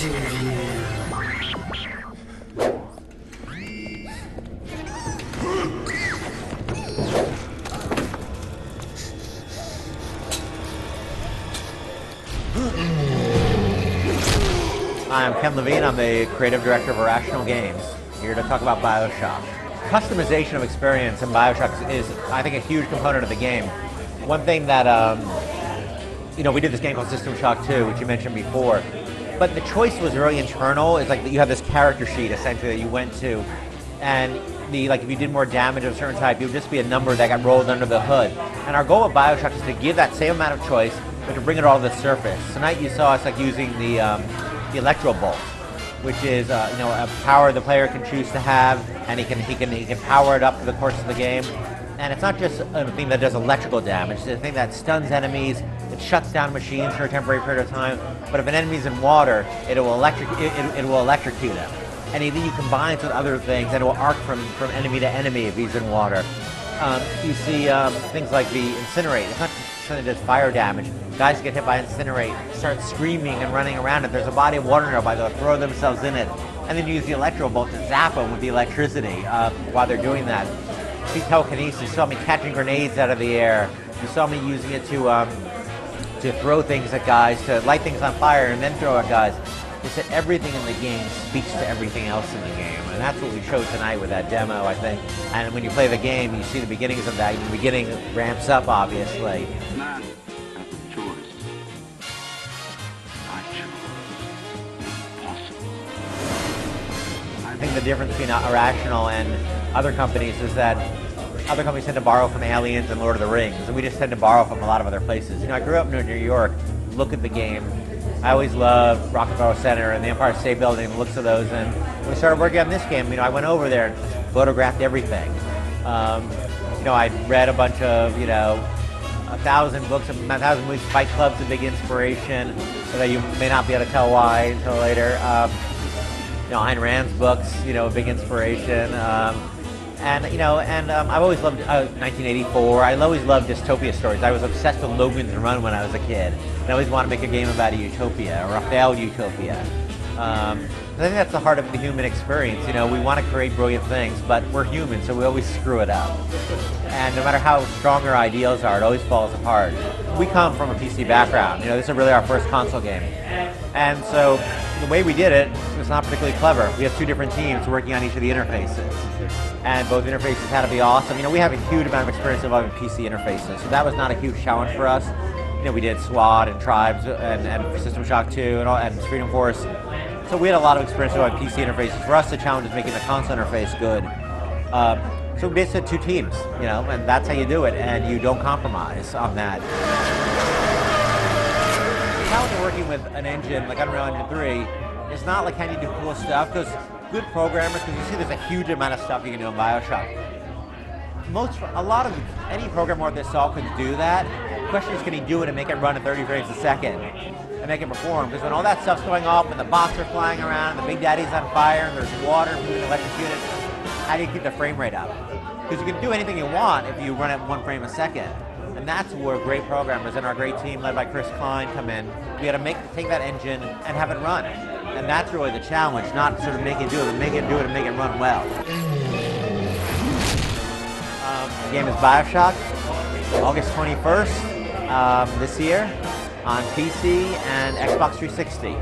Hi, I'm Ken Levine. I'm the creative director of Irrational Games, here to talk about Bioshock. Customization of experience in Bioshock is, I think, a huge component of the game. One thing that, we did this game called System Shock 2, which you mentioned before, but the choice was really internal. It's like you have this character sheet, essentially, that you went to, and if you did more damage of a certain type, it would just be a number that got rolled under the hood. And our goal of Bioshock is to give that same amount of choice, but to bring it all to the surface. Tonight you saw us using the electro bolt, which is a power the player can choose to have, and he can power it up for the course of the game. And it's not just a thing that does electrical damage; it's a thing that stuns enemies. It shuts down machines for a temporary period of time. But if an enemy's in water, it will electrocute him. And then you combine it with other things, and it will arc from enemy to enemy if he's in water. You see things like the Incinerate. It's not just something that does fire damage. Guys get hit by Incinerate, start screaming and running around it. There's a body of water nearby, they'll throw themselves in it. And then use the Electro Bolt to zap them with the electricity while they're doing that. You see telekinesis. You saw me catching grenades out of the air. You saw me using it to throw things at guys, to light things on fire and then throw at guys. They said everything in the game speaks to everything else in the game, and that's what we showed tonight with that demo, I think. And when you play the game, you see the beginnings of that. The beginning ramps up, obviously. Man has a choice. I choose impossible. I think the difference between Irrational and other companies is that other companies tend to borrow from Aliens and Lord of the Rings, and we just tend to borrow from a lot of other places. I grew up near New York. Look at the game. I always loved Rockefeller Center and the Empire State Building and the looks of those. And when we started working on this game, I went over there and photographed everything. I'd read a bunch of, 1,000 books, 1,000 movies. Fight Club's a big inspiration, although you may not be able to tell why until later. Ayn Rand's books, a big inspiration. I've always loved 1984. I always loved dystopia stories. I was obsessed with Logan's Run when I was a kid. And I always wanted to make a game about a utopia, or a failed utopia. I think that's the heart of the human experience. We want to create brilliant things, but we're human, so we always screw it up. And no matter how strong our ideals are, it always falls apart. We come from a PC background. This is really our first console game. And so the way we did it was not particularly clever. We have two different teams working on each of the interfaces. And both interfaces had to be awesome. We have a huge amount of experience involving PC interfaces, so that was not a huge challenge for us. We did SWAT and Tribes and System Shock 2 and Freedom Force. So we had a lot of experience with PC interfaces. For us, the challenge is making the console interface good. So we basically had two teams, and that's how you do it, and you don't compromise on that. The challenge of working with an engine like Unreal Engine 3 is not like can you do cool stuff, because good programmers, because you see there's a huge amount of stuff you can do in Bioshock. Any programmer worth their salt could do that. The question is, can he do it and make it run at 30 frames a second and make it perform? Because when all that stuff's going off and the bots are flying around and the Big Daddy's on fire and there's water moving electrocuted, how do you keep the frame rate up? Because you can do anything you want if you run at 1 frame a second. And that's where great programmers and our great team led by Chris Klein come in. We had to take that engine and have it run. And that's really the challenge, not sort of make it do it, but make it do it and make it run well. The game is Bioshock, August 21st this year on PC and Xbox 360.